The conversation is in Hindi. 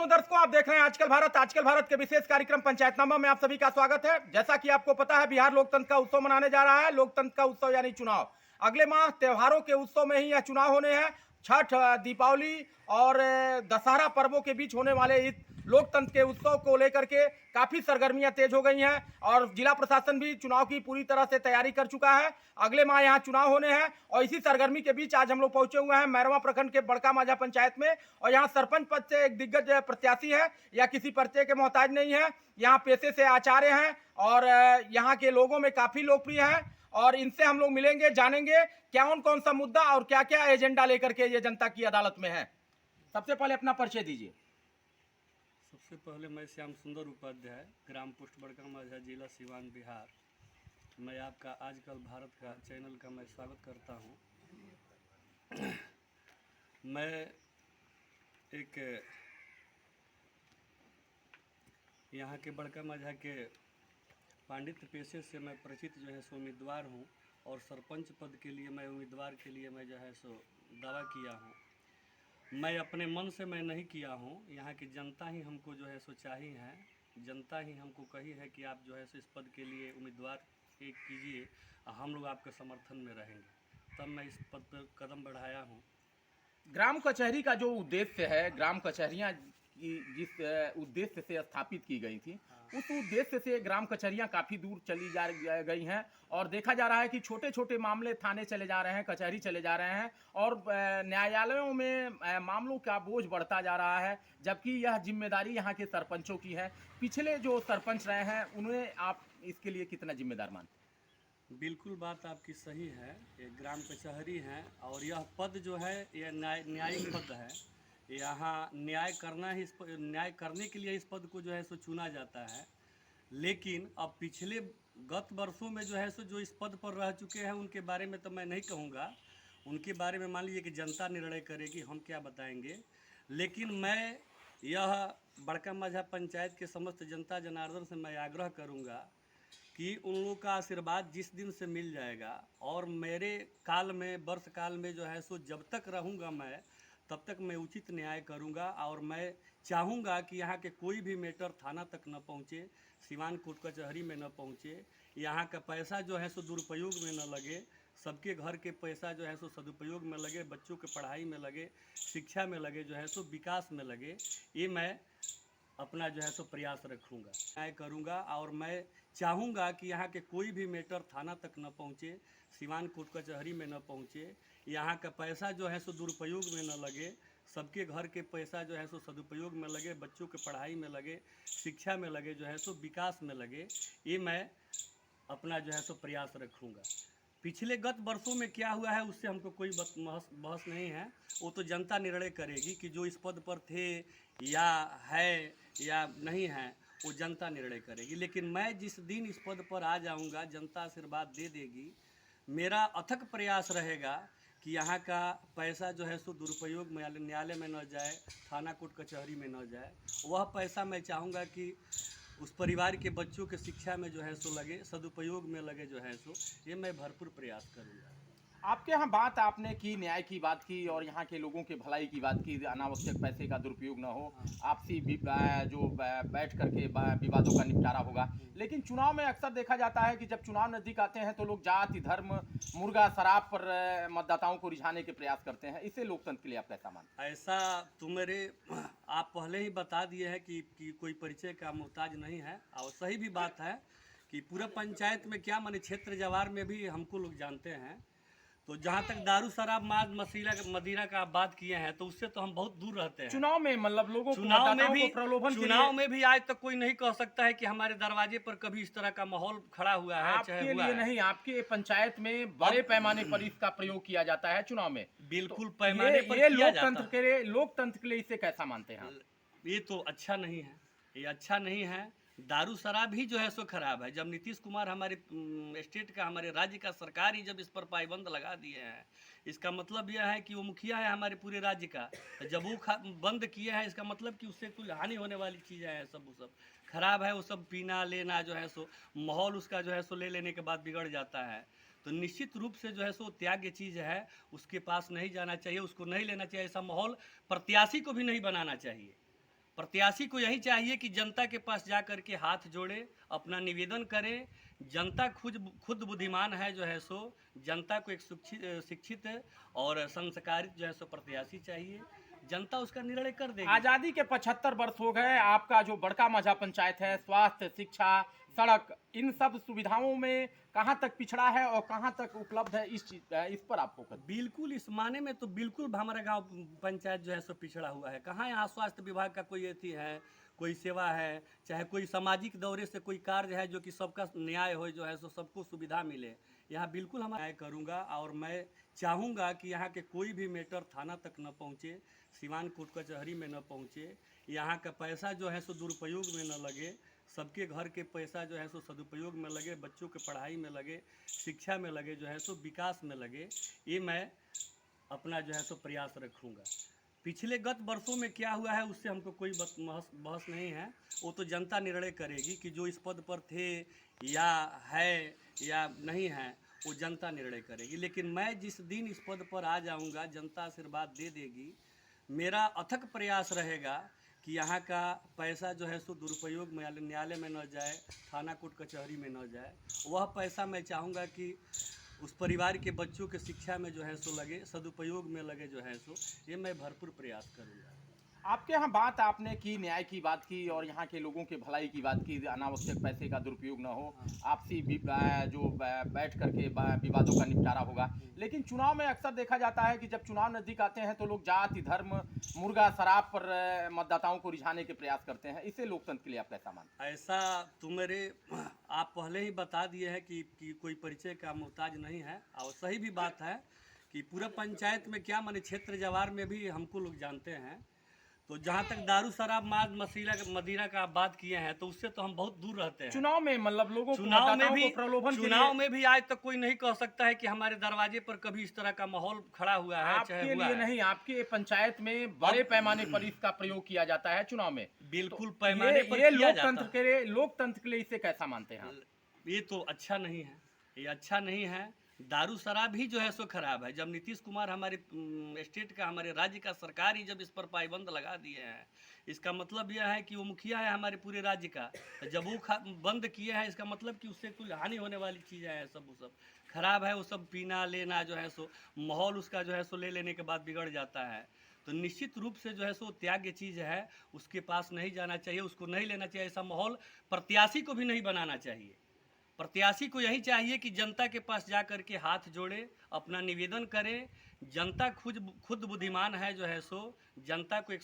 नमस्कार दर्शकों, आप देख रहे हैं आजकल भारत के विशेष कार्यक्रम पंचायतनामा में आप सभी का स्वागत है। जैसा कि आपको पता है, बिहार लोकतंत्र का उत्सव मनाने जा रहा है। लोकतंत्र का उत्सव यानी चुनाव। अगले माह त्योहारों के उत्सव में ही यह चुनाव होने हैं। छठ, दीपावली और दशहरा पर्वों के बीच होने वाले इस लोकतंत्र के उत्सव को लेकर के काफी सरगर्मियां तेज हो गई हैं और जिला प्रशासन भी चुनाव की पूरी तरह से तैयारी कर चुका है। अगले माह यहाँ चुनाव होने हैं और इसी सरगर्मी के बीच आज हम लोग पहुंचे हुए हैं मैरवा प्रखंड के बड़का माझा पंचायत में। और यहाँ सरपंच पद से एक दिग्गज प्रत्याशी है या किसी परिचय के मोहताज नहीं है। यहाँ पेशे से आचार्य हैं और यहाँ के लोगों में काफी लोकप्रिय है और इनसे हम लोग मिलेंगे, जानेंगे कौन सा मुद्दा और क्या क्या एजेंडा लेकर के ये जनता की अदालत में है। सबसे पहले अपना परिचय दीजिए। सबसे पहले मैं श्याम सुंदर उपाध्याय, ग्राम पोस्ट बड़का माझा, जिला सिवान, बिहार। मैं आपका आजकल भारत का चैनल का मैं स्वागत करता हूं। मैं एक यहाँ के बड़का माझा के पांडित्य पेशे से मैं परिचित जो है सो उम्मीदवार हूँ और सरपंच पद के लिए मैं उम्मीदवार के लिए मैं जो है सो दावा किया हूँ। मैं अपने मन से मैं नहीं किया हूँ, यहाँ की जनता ही हमको जो है सो चाही है। जनता ही हमको कही है कि आप जो है सो इस पद के लिए उम्मीदवार एक कीजिए, हम लोग आपके समर्थन में रहेंगे। तब मैं इस पद पर कदम बढ़ाया हूँ। ग्राम कचहरी का जो उद्देश्य है, ग्राम कचहरियाँ जिस उद्देश्य से स्थापित की गई थी, उस उद्देश्य से ग्राम कचहरियाँ काफ़ी दूर चली जा गई हैं और देखा जा रहा है कि छोटे छोटे मामले थाने चले जा रहे हैं, कचहरी चले जा रहे हैं और न्यायालयों में मामलों का बोझ बढ़ता जा रहा है, जबकि यह जिम्मेदारी यहाँ के सरपंचों की है। पिछले जो सरपंच रहे हैं उन्हें आप इसके लिए कितना जिम्मेदार मानते हैं? बिल्कुल बात आपकी सही है। ये ग्राम कचहरी है और यह पद जो है यह न्यायिक पद है। यहाँ न्याय करना ही न्याय करने के लिए इस पद को जो है सो चुना जाता है। लेकिन अब पिछले गत वर्षों में जो है सो जो इस पद पर रह चुके हैं उनके बारे में तो मैं नहीं कहूँगा। उनके बारे में मान लीजिए कि जनता निर्णय करेगी, हम क्या बताएंगे। लेकिन मैं यह बड़का माझा पंचायत के समस्त जनता जनार्दन से मैं आग्रह करूँगा कि उन लोगों का आशीर्वाद जिस दिन से मिल जाएगा और मेरे काल में, वर्ष काल में जो है सो जब तक रहूँगा मैं, तब तक मैं उचित न्याय करूँगा। और मैं चाहूँगा कि यहाँ के कोई भी मैटर थाना तक न पहुँचे, सिवान कोर्ट कचहरी में न पहुँचे। यहाँ का पैसा जो है सो दुरुपयोग में न लगे, सबके घर के पैसा जो है सो सदुपयोग में लगे, बच्चों के पढ़ाई में लगे, शिक्षा में लगे, जो है सो विकास में लगे। ये मैं अपना जो है सो प्रयास रखूँगा, न्याय करूँगा। और मैं चाहूँगा कि यहाँ के कोई भी मैटर थाना तक न पहुँचे, सिवान कोर्ट कचहरी में न पहुँचे। यहाँ का पैसा जो है सो दुरुपयोग में न लगे, सबके घर के पैसा जो है सो सदुपयोग में लगे, बच्चों के पढ़ाई में लगे, शिक्षा में लगे, जो है सो विकास में लगे। ये मैं अपना जो है सो प्रयास रखूँगा। पिछले गत वर्षों में क्या हुआ है उससे हमको कोई बहस नहीं है। वो तो जनता निर्णय करेगी कि जो इस पद पर थे या है या नहीं है, वो जनता निर्णय करेगी। लेकिन मैं जिस दिन इस पद पर आ जाऊंगा, जनता आशीर्वाद दे देगी। मेरा अथक प्रयास रहेगा कि यहाँ का पैसा जो है सो दुरुपयोग में, न्यायालय में न जाए, थाना कोर्ट कचहरी में न जाए। वह पैसा मैं चाहूँगा कि उस परिवार के बच्चों के शिक्षा में जो है सो लगे, सदुपयोग में लगे, जो है सो ये मैं भरपूर प्रयास करूँगा। आपके यहाँ बात आपने की, न्याय की बात की और यहाँ के लोगों के भलाई की बात की, अनावश्यक पैसे का दुरुपयोग न हो, आपसी जो बैठ करके विवादों का निपटारा होगा। लेकिन चुनाव में अक्सर देखा जाता है कि जब चुनाव नज़दीक आते हैं तो लोग जाति, धर्म, मुर्गा, शराब पर मतदाताओं को रिझाने के प्रयास करते हैं। इसे लोकतंत्र के लिए आप कैसा मानते हैं? ऐसा तो मेरे आप पहले ही बता दिए हैं कि कोई परिचय का मोहताज नहीं है। और सही भी बात है कि पूरा पंचायत में क्या माने, क्षेत्र जवार में भी हमको लोग जानते हैं। तो जहाँ तक दारू शराब माद मदिरा का आप बात किए हैं तो उससे तो हम बहुत दूर रहते हैं। चुनाव में मतलब लोगों को, चुनाव प्रलोभन में भी आज तक कोई नहीं कह सकता है कि हमारे दरवाजे पर कभी इस तरह का माहौल खड़ा हुआ है। आपके लिए नहीं, आपके पंचायत में बड़े पैमाने पर इसका प्रयोग किया जाता है चुनाव में। बिल्कुल तो पैमाने पर ये किया जाता है। लोकतंत्र के लिए इसे कैसा मानते हैं आप? ये तो अच्छा नहीं है, ये अच्छा नहीं है। दारू शराब ही जो है सो खराब है। जब नीतीश कुमार हमारे स्टेट का, हमारे राज्य का सरकार ही जब इस पर पाबंद लगा दिए हैं, इसका मतलब यह है कि वो मुखिया है हमारे पूरे राज्य का। तो जब वो बंद किए हैं, इसका मतलब कि उससे कोई हानि होने वाली चीज़ें हैं, सब वो सब खराब है। वो सब पीना लेना जो है सो, माहौल उसका जो है सो ले लेने के बाद बिगड़ जाता है। तो निश्चित रूप से जो है सो त्याग्य चीज़ है, उसके पास नहीं जाना चाहिए, उसको नहीं लेना चाहिए। ऐसा माहौल प्रत्याशी को भी नहीं बनाना चाहिए। प्रत्याशी को यही चाहिए कि जनता के पास जा कर के हाथ जोड़े, अपना निवेदन करे। जनता खुद बुद्धिमान है जो है सो, जनता को एक शिक्षित और संस्कारित जो है सो प्रत्याशी चाहिए। जनता उसका निर्णय कर देगी। आज़ादी के 75 वर्ष हो गए, आपका जो बड़का माझा पंचायत है, स्वास्थ्य, शिक्षा, सड़क, इन सब सुविधाओं में कहाँ तक पिछड़ा है और कहाँ तक उपलब्ध है, इस पर आप फोकस। बिल्कुल, इस माने में तो बिल्कुल हमारा गांव पंचायत जो है सो पिछड़ा हुआ है। कहाँ यहाँ स्वास्थ्य विभाग का कोई अथी है, कोई सेवा है, चाहे कोई सामाजिक दौरे से कोई कार्य है जो कि सबका न्याय हो, जो है सो सबको सुविधा मिले। यहाँ बिल्कुल हम न्याय करूँगा और मैं चाहूँगा कि यहाँ के कोई भी मैटर थाना तक न पहुँचे, सिवान कोर्ट कचहरी में न पहुँचे। यहाँ का पैसा जो है सो दुरुपयोग में न लगे, सबके घर के पैसा जो है सो सदुपयोग में लगे, बच्चों के पढ़ाई में लगे, शिक्षा में लगे, जो है सो विकास में लगे। ये मैं अपना जो है सो प्रयास रखूँगा। पिछले गत वर्षों में क्या हुआ है उससे हमको कोई बहस नहीं है, वो तो जनता निर्णय करेगी कि जो इस पद पर थे या है या नहीं है, वो जनता निर्णय करेगी। लेकिन मैं जिस दिन इस पद पर आ जाऊंगा, जनता आशीर्वाद दे देगी। मेरा अथक प्रयास रहेगा कि यहाँ का पैसा जो है सो दुरुपयोग में न्यायालय में न जाए, थाना कोर्ट कचहरी में न जाए। वह पैसा मैं चाहूँगा कि उस परिवार के बच्चों के शिक्षा में जो है सो लगे, सदुपयोग में लगे, जो है सो ये मैं भरपूर प्रयास करूँगा। आपके यहाँ बात आपने की, न्याय की बात की और यहाँ के लोगों के भलाई की बात की, अनावश्यक पैसे का दुरुपयोग न हो, आपसी जो बैठ करके विवादों का निपटारा होगा। लेकिन चुनाव में अक्सर देखा जाता है कि जब चुनाव नज़दीक आते हैं तो लोग जाति, धर्म, मुर्गा, शराब पर मतदाताओं को रिझाने के प्रयास करते हैं। इसे लोकतंत्र के लिए आप कैसा मानते हैं? ऐसा तो आप पहले ही बता दिए हैं कि कोई परिचय का मोहताज नहीं है, और सही भी बात है कि पूरा पंचायत में क्या माने क्षेत्र जवार में भी हमको लोग जानते हैं। तो जहाँ तक दारू शराब मांस मदिरा का आप बात किए हैं तो उससे तो हम बहुत दूर रहते हैं। चुनाव में मतलब लोगों चुनाव में भी आज तक कोई नहीं कह सकता है कि हमारे दरवाजे पर कभी इस तरह का माहौल खड़ा हुआ है। आपके लिए नहीं, आपके पंचायत में बड़े पैमाने पर इसका प्रयोग किया जाता है चुनाव में। बिल्कुल तो पैमाने पर ये किया जाता है। लोकतंत्र के लिए इसे कैसा मानते हैं? ये तो अच्छा नहीं है, ये अच्छा नहीं है। दारू शराब ही जो है सो खराब है। जब नीतीश कुमार हमारे स्टेट का, हमारे राज्य का सरकार ही जब इस पर पाबंद लगा दिए हैं, इसका मतलब यह है कि वो मुखिया है हमारे पूरे राज्य का। जब वो बंद किए हैं, इसका मतलब कि उससे कोई हानि होने वाली चीज़ें हैं, वो सब खराब है। वो सब पीना लेना जो है सो, माहौल उसका जो है सो ले लेने के बाद बिगड़ जाता है। तो निश्चित रूप से जो है सो त्याग्य चीज़ है, उसके पास नहीं जाना चाहिए, उसको नहीं लेना चाहिए। ऐसा माहौल प्रत्याशी को भी नहीं बनाना चाहिए। प्रत्याशी को यही चाहिए कि जनता के पास जा कर के हाथ जोड़े, अपना निवेदन करे। जनता खुद बुद्धिमान है जो है सो, जनता को एक